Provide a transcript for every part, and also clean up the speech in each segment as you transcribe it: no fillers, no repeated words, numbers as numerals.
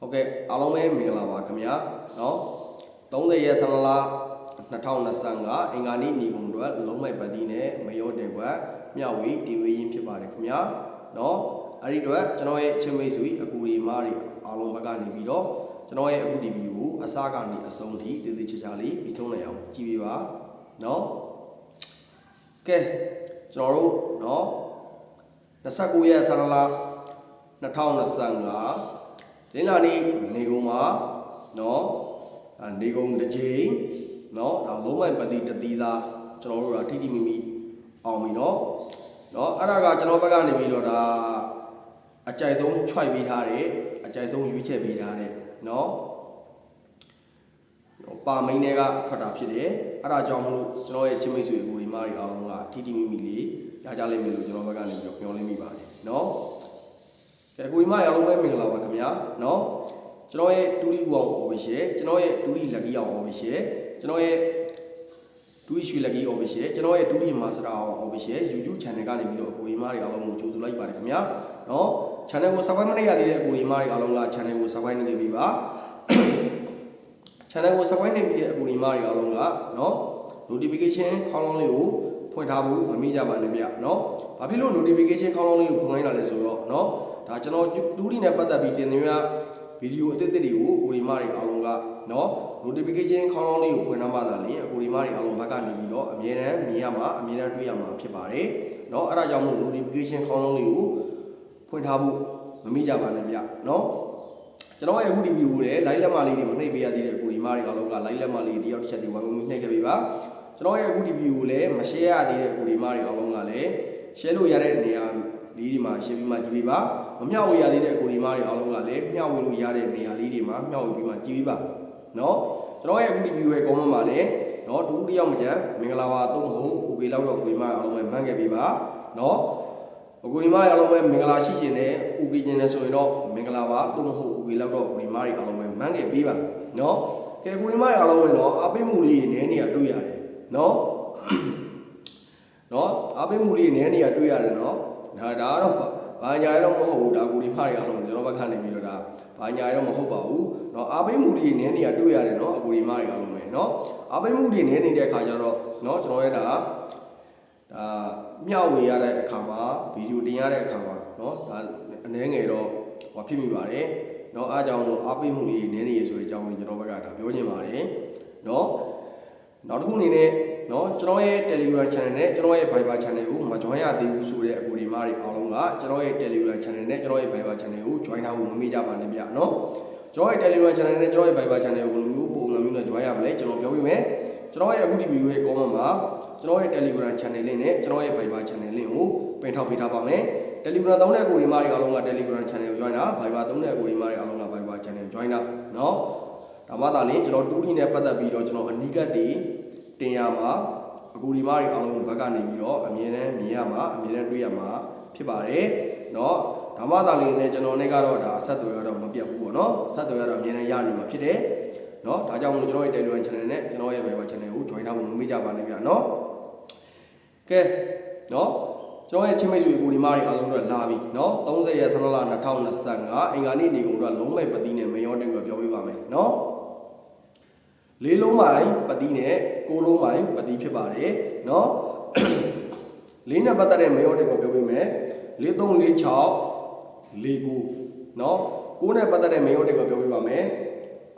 ဟုတ်ကဲ့အားလုံးပဲမင်္ဂလာပါခင်ဗျာเนาะ30ရက်17လ2025အင်္ဂါနေ့ညီကုံတို့လုံးမိုက်ပတ်တီးနဲ့မရောတဲ့ကွက်မျှဝေတင်ဝေးရင်းဖြစ်ပါတယ်ခင်ဗျာเนาะအဲ့ဒီတော့ကျွန်တော်ရဲ့ချင်းမိတ်ဆွေအကူရီမားတွေအားလုံးဘက်ကနေပြီးတော့ကျွန်တော်ရဲ့အခုဒီဗီဒီယိုကိုအစားကနေအဆုံးထိတည်တည်ချာချာလေးပြီးဆုံးနိုင်အောင်ကြည့်ပေးပါเนาะကဲကျွန်တော်တို့เนาะ29ရက်17လ2025ဒီလာနေ့နေကုံမှာเนาะနေကုံတစ်ချိန်เนาะဒါလုံးဝပတိတတိသားကျွန်တော်တို့ကထိထိမိမိအောင်ပြီเนาะအဲ့ဒါကကျွန်တော်ဘက်ကနေပြီးတော့ဒါအကြိုက်ဆုံးခြွိုက်ပေးထားတယ်အကြိုက်ဆုံးရွေးချက်ပေးထားတယ်เนาะပါမိန်တွေကထွက်တာဖြစ်တယ်အဲ့ဒါကြောင့်မလို့ကျွန်တော်ရဲ့ချင်းမိတ်ဆွေအကူဒီမားတွေအားလုံးကထိထိမိမိလေးရကြလိမ့်မယ်လို့ကျွန်တော်ဘက်ကနေပြီးတော့ပြောလိမ့်မိပါတယ်เนาะကဲကိုဒီမအားလုံးပဲမင်္ဂလာပါခင်ဗျာเนาะကျွန်တော်ရဲ့တူရီဦးအောင် official ကျွန်တော်ရဲ့တူရီလက်ကြီးအောင် official ကျွန်တော်ရဲ့တူရီရွှေလက်ကြီး official ကျွန်တော်ရဲ့တူရီမာစတာအောင် official YouTube channel ကနေပြီးတော့ကိုဒီမတွေအားလုံးကိုကြိုဆိုလိုက်ပါတယ်ခင်ဗျာเนาะ channel ကို subscribe မလုပ်ရသေးတဲ့ကိုဒီမတွေအားလုံးက channel ကို subscribe လုပ်နေပြီပါ channel ကို subscribe လုပ်ပြီးတဲ့ကိုဒီမတွေအားလုံးကเนาะ notification ခေါင်းလုံးလေးကိုဖွင့်ထားဖို့မမေ့ကြပါနဲ့ဗျเนาะဘာဖြစ်လို့ notification ခေါင်းလုံးလေးကိုဖွင့်ခိုင်းတာလဲဆိုတော့เนาะဒါကျွန်တော်တူရီနဲ့ပတ်သက်ပြီးတင်သွင်းရဗီဒီယိုအသစ်တွေကိုကိုဒီမားတွေအားလုံးကเนาะ notification ခေါင်းလောင်းလေးကိုဖွင့်ထားမှသာလျှင်ကိုဒီမားတွေအားလုံးဘက်ကနေပြီးတော့အမြဲတမ်းမြင်ရမှာအမြဲတမ်းတွေ့ရမှာဖြစ်ပါတယ်เนาะအဲ့ဒါကြောင့်မို့ notification ခေါင်းလောင်းလေးကိုဖွင့်ထားဖို့မမေ့ကြပါနဲ့ဗျเนาะကျွန်တော်ရဲ့အခုဒီဗီဒီယိုကိုလည်း like လက်မလေးတွေမနှိပ်ပေးရသေးတဲ့ကိုဒီမားတွေအားလုံးက like လက်မလေးတယောက်တစ်ချက်ဒီဝိုင်းဝန်းနှိပ်ခဲ့ပေးပါကျွန်တော်ရဲ့အခုဒီဗီဒီယိုကိုလည်းမ share ရသေးတဲ့ကိုဒီမားတွေအားလုံးကလည်း share လို့ရတဲ့နေရာလေးဒီမှာရှင်းပြီးမှကြည့်ပေးပါမမျှဝေရသေးတဲ့ကိုဒီမားတွေအားလုံးကလည်းမျှဝေလို့ရတဲ့နေရာလေးတွေမှာမျှဝေပြီးမှကြည့်ပေးပါเนาะကျွန်တော်ရဲ့အခုဒီဗီဒီယိုရဲ့ comment မှာလည်းเนาะတူတယောက်မကြမ်းမင်္ဂလာပါသုံးဖို့ကိုကေလောက်တော့ကိုဒီမားအားလုံးပဲမှန်းခဲ့ပေးပါเนาะကိုဒီမားအားလုံးပဲမင်္ဂလာရှိခြင်းနဲ့ဥကေခြင်းနဲ့ဆိုရင်တော့မင်္ဂလာပါသုံးဖို့ကိုကေလောက်တော့ကိုဒီမားတွေအားလုံးပဲမှန်းခဲ့ပေးပါเนาะကဲကိုဒီမားအားလုံးပဲเนาะအပိမှုလေးနည်းနေရတွေ့ရတယ်เนาะအပိမှုလေးနည်းနေရတွေ့ရတယ်เนาะဒါတော့ဘာညာတော့မဟုတ်ဘူးဒါကိုဒီမားတွေအားလုံးကျွန်တော်ဘက်ကနေပြီးတော့ဒါဘာညာတော့မဟုတ်ပါဘူးเนาะအာပိမှုတွေနည်းနေရတွေ့ရတယ်เนาะအကိုဒီမားတွေအားလုံးပဲเนาะအာပိမှုတွေနည်းနေတဲ့အခါကျတော့เนาะကျွန်တော်ရဲ့ဒါမျှဝေရတဲ့အခါမှာဗီဒီယိုတင်ရတဲ့အခါမှာเนาะဒါအနည်းငယ်တော့ဟောဖြစ်မိပါတယ်เนาะအားကြောင့်အာပိမှုတွေနည်းနေရဆိုတဲ့အကြောင်းကိုကျွန်တော်ဘက်ကဒါပြောချင်ပါတယ်เนาะနောက်တစ်ခုအနေနဲ့เนาะကျွန်တော်ရဲ့ Telegram channel နဲ့ကျွန်တော်ရဲ့ Viber channel ကိုမ join ရသေးဘူးဆိုတဲ့အကူဒီမားတွေအားလုံးကကျွန်တော်ရဲ့ Telegram channel နဲ့ကျွန်တော်ရဲ့ Viber channel ကို join ထားဖို့မမေ့ကြပါနဲ့ဗျเนาะကျွန်တော်ရဲ့ Telegram channel နဲ့ကျွန်တော်ရဲ့ Viber channel ကိုဘယ်လိုမျိုးပုံစံမျိုးနဲ့ join ရမလဲကျွန်တော်ပြောပြမယ်ကျွန်တော်ရဲ့အခုဒီ video ရဲ့ comment မှာကျွန်တော်ရဲ့ Telegram channel link နဲ့ကျွန်တော်ရဲ့ Viber channel link ကိုပင်ထောက်ပေးထားပါမယ် Telegram သုံးတဲ့ကူဒီမားတွေအားလုံးက Telegram channel ကို join တာ Viber သုံးတဲ့ကူဒီမားတွေအားလုံးက Viber channel ကို join တာเนาะဒါမှသာလျှင်ကျွန်တော်တူတီနဲ့ပတ်သက်ပြီးတော့ကျွန်တော်အနီးကပ်တွေတင်ရမှာအကူဒီမားတွေအားလုံးဘက်ကနေပြီးတော့အမြဲတမ်းမြင်ရမှာအမြဲတမ်းတွေ့ရမှာဖြစ်ပါတယ်เนาะဒါမှသာလျှင်လည်းကျွန်တော်နဲ့ကတော့ဒါအဆက်အသွယ်ကတော့မပြတ်ဘူးပေါ့เนาะအဆက်အသွယ်ကတော့အမြဲတမ်းရနေမှာဖြစ်တယ်เนาะဒါကြောင့်မို့ကျွန်တော်ရဲ့ Telegram channel နဲ့ကျွန်တော်ရဲ့ Viber channel ကို join ထားဖို့မမေ့ကြပါနဲ့ဗျာเนาะကဲเนาะကျွန်တော်ရဲ့ချင်းမိတ်ဆွေကိုဒီမားတွေအားလုံးတော့လာပြီเนาะ30ရက်17လ2025အင်္ဂါနေ့နေကုန်တော့လုံးမဲ့ပတိနဲ့မရောတင်ကိုပြောပြပါမယ်เนาะလေးလုံးမိုင်ပတိနဲ့ကိုလုံးမိုင်ပတိဖြစ်ပါတယ်เนาะလေးနဲ့ပတ်သက်တဲ့မရောတင်ကိုပြောပြမယ်4346 49เนาะကိုနဲ့ပတ်သက်တဲ့မရောတင်ကိုပြောပြပါမယ်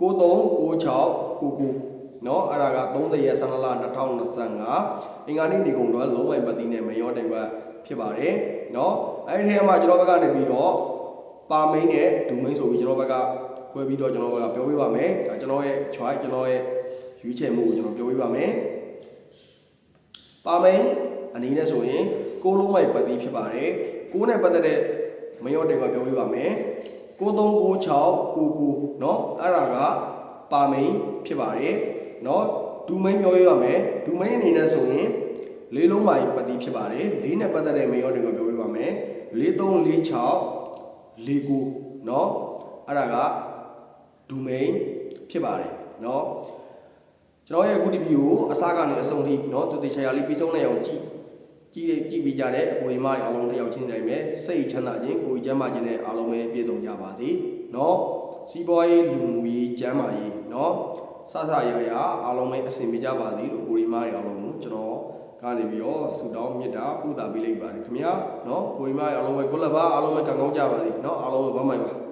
9396 99เนาะအဲ့ဒါက30ရက်17လ2025အင်္ဂါနေ့နေကုန်တော့လုံးမိုင်ပတိနဲ့မရောတင်ကဖြစ်ပါတယ်เนาะအဲ့ဒီထဲမှာကျွန်တော်ဘက်ကနေပြီးတော့ပါမိန်နဲ့ဒူမိန်ဆိုပြီးကျွန်တော်ဘက်ကခွဲပြီးတော့ကျွန်တော်ဘက်ကပြောပြပါမယ်ဒါကျွန်တော်ရဲ့ choice ကျွန်တော်ရဲ့ရွေးချယ်မှုကိုကျွန်တော်ပြောပြပါမယ်ပါမိန်အနေနဲ့ဆိုရင်ကိုလုံးမိုင်ပတ်တိဖြစ်ပါတယ်ကိုနဲ့ပတ်သက်တဲ့မရောတင်ကပြောပြပါမယ်9396 99เนาะအဲ့ဒါကပါမိန်ဖြစ်ပါတယ်เนาะဒူမိန်ပြောပြပါမယ်ဒူမိန်အနေနဲ့ဆိုရင်လေးလုံးမိုင်ပတိဖြစ်ပါတယ်လေးနဲ့ပတ်သက်တဲ့မရောတင်ကပြောပြပါမယ်4346 49เนาะအဲ့ဒါကဒူမိန်ဖြစ်ပါတယ်เนาะကျွန်တော်ရဲ့အခုဒီဗီဒီယိုအစကနေအဆုံးထိเนาะတူတူချာချာလေးပြီးဆုံးနိုင်အောင်ကြည့်ပြီးကြတဲ့အကူဒီမားတွေအားလုံးတယောက်ချင်းတိုင်းပဲစိတ်ချမ်းသာခြင်းကိုယ်ကျန်းမာခြင်းနဲ့အားလုံးပဲပြည့်စုံကြပါစေเนาะ စီးပွားရေးလူမှုရေးကျန်းမာရေးเนาะစစရရအားလုံးပဲအဆင်ပြေကြပါသည်လို့ကိုရီမားတွေအားလုံးကိုကျွန်တော်ကနေပြီးတော့ဆုတောင်းမေတ္တာပို့တာပေးလိုက်ပါတယ်ခင်ဗျာเนาะကိုရီမားတွေအားလုံးပဲကိုလက်ပါအားလုံးပဲကံကောင်းကြပါသည်เนาะအားလုံးပဲဘာမှမပါ